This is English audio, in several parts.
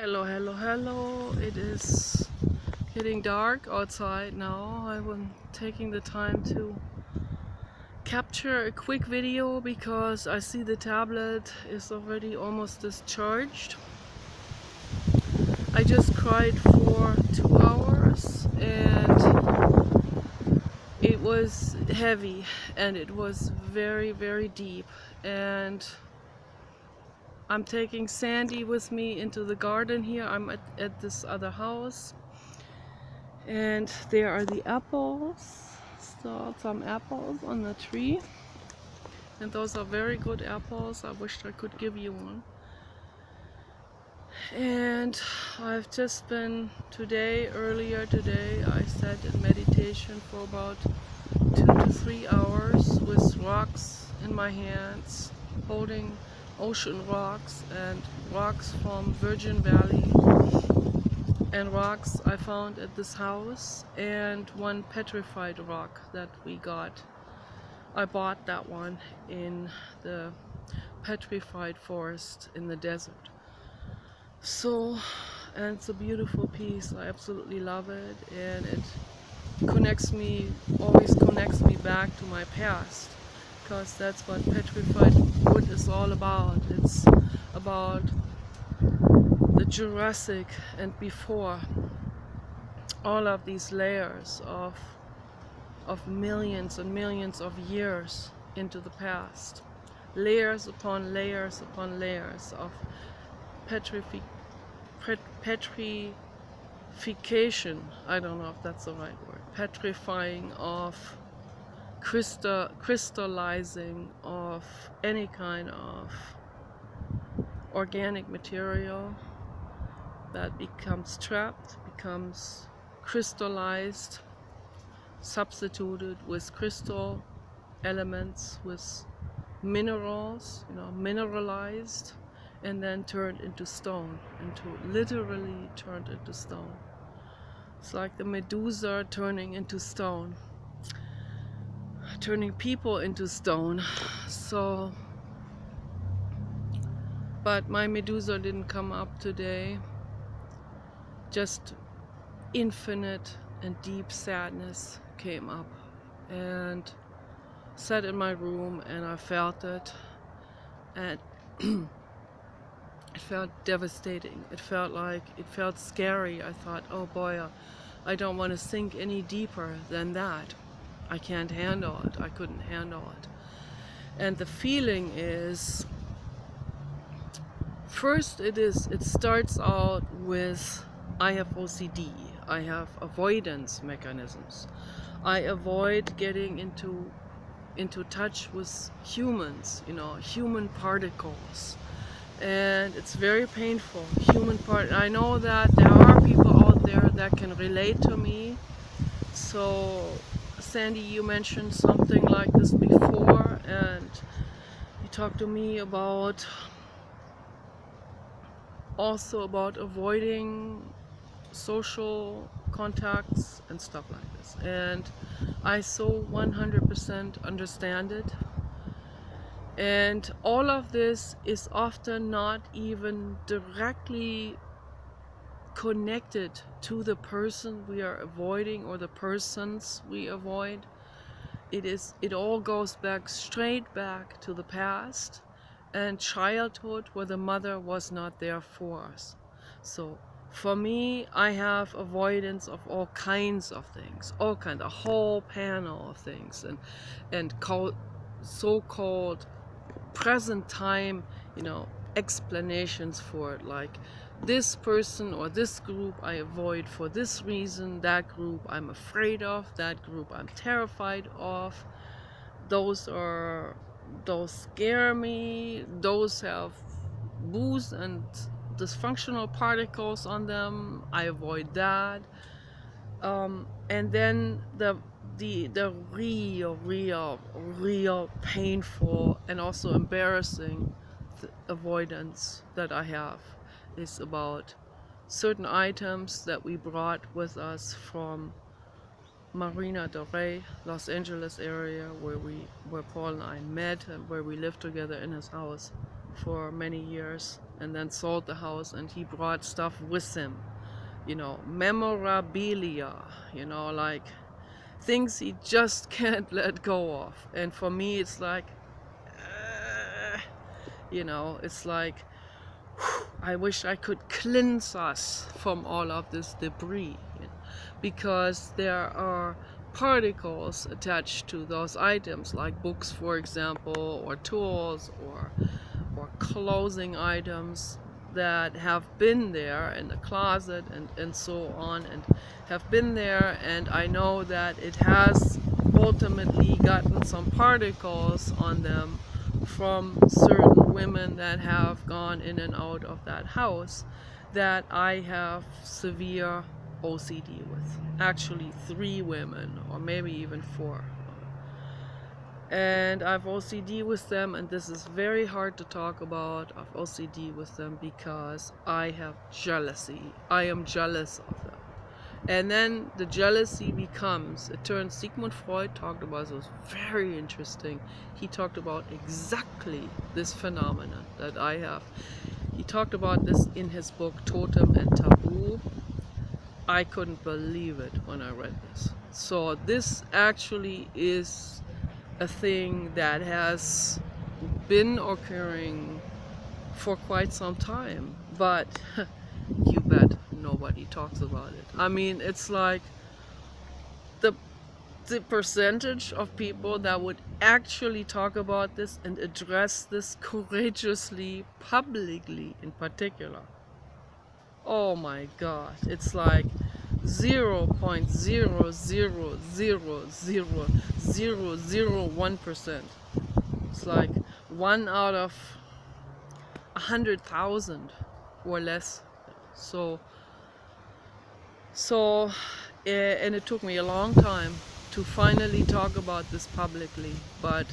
Hello, hello, hello. It is getting dark outside now. I'm taking the time to capture a quick video because I see the tablet is already almost discharged. I just cried for 2 hours and it was heavy and it was very, very deep, and I'm taking Sandy with me into the garden here. I'm at this other house, and there are the apples. Still some apples on the tree, and those are very good apples. I wished I could give you one. And I've just been earlier today, I sat in meditation for about 2 to 3 hours with rocks in my hands, holding ocean rocks and rocks from Virgin Valley and rocks I found at this house, and one petrified rock that we got. I bought that one in the petrified forest in the desert. So, and it's a beautiful piece. I absolutely love it, and it always connects me back to my past, because that's what petrified wood is all about. It's about the Jurassic and before, all of these layers of millions and millions of years into the past, layers upon layers upon layers of petrification. I don't know if that's the right word. Petrifying of crystallizing of any kind of organic material that becomes trapped, becomes crystallized, substituted with crystal elements, with minerals, mineralized, and then turned into stone, literally turned into stone. It's like the Medusa turning into stone, turning people into stone. So, but my Medusa didn't come up today. Just infinite and deep sadness came up and sat in my room, and I felt it, and it felt devastating. It felt scary. I thought, oh boy, I don't want to sink any deeper than that. I can't handle it. I couldn't handle it. And the feeling is, first it starts out with, I have OCD. I have avoidance mechanisms. I avoid getting into touch with humans, human particles. And it's very painful. I know that there are people out there that can relate to me. So, Sandy, you mentioned something like this before, and you talked to me also about avoiding social contacts and stuff like this. And I so 100% understand it. And all of this is often not even directly connected to the person we are avoiding or the persons we avoid. It all goes straight back to the past and childhood, where the mother was not there for us. So for me, I have avoidance of all kinds of things, a whole panel of things, and so-called present time, explanations for it, like this person or this group I avoid for this reason, that group I'm afraid of, that group I'm terrified of, those scare me, those have booze and dysfunctional particles on them, I avoid that. And then the real painful and also embarrassing avoidance that I have is about certain items that we brought with us from Marina del Rey, Los Angeles area, where Paul and I met and where we lived together in his house for many years and then sold the house, and he brought stuff with him, you know, memorabilia, you know, like things he just can't let go of. And for me it's like, you know, it's like, I wish I could cleanse us from all of this debris, you know, because there are particles attached to those items, like books, for example, or tools, or clothing items that have been there in the closet and so on, and have been there, and I know that it has ultimately gotten some particles on them from certain women that have gone in and out of that house, that I have severe OCD with. Actually 3 women, or maybe even 4. And I've OCD with them, and this is very hard to talk about. I've OCD with them because I have jealousy. I am jealous of them. And then the jealousy becomes, it turns, Sigmund Freud talked about, it was very interesting. He talked about exactly this phenomenon that I have. He talked about this in his book Totem and Taboo. I couldn't believe it when I read this. So this actually is a thing that has been occurring for quite some time, but you bet nobody talks about it. I mean, it's like the percentage of people that would actually talk about this and address this courageously, publicly in particular. Oh my God, it's like 0.0000001%. It's like 1 out of 100,000 or less. So and it took me a long time to finally talk about this publicly, but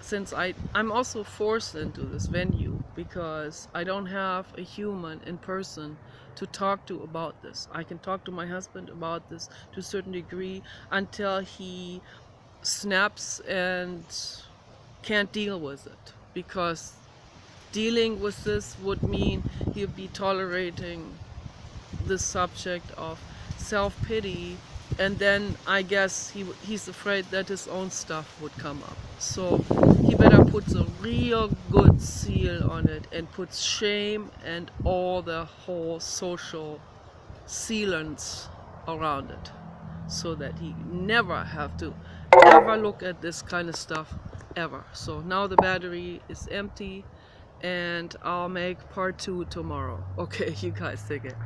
since I'm also forced into this venue because I don't have a human in person to talk to about this. I can talk to my husband about this to a certain degree until he snaps and can't deal with it, because dealing with this would mean he'll be tolerating the subject of self-pity, and then I guess he's afraid that his own stuff would come up. So he better puts a real good seal on it and puts shame and all the whole social sealants around it, so that he never have to ever look at this kind of stuff ever. So now the battery is empty, and I'll make part 2 tomorrow. Okay, you guys take care.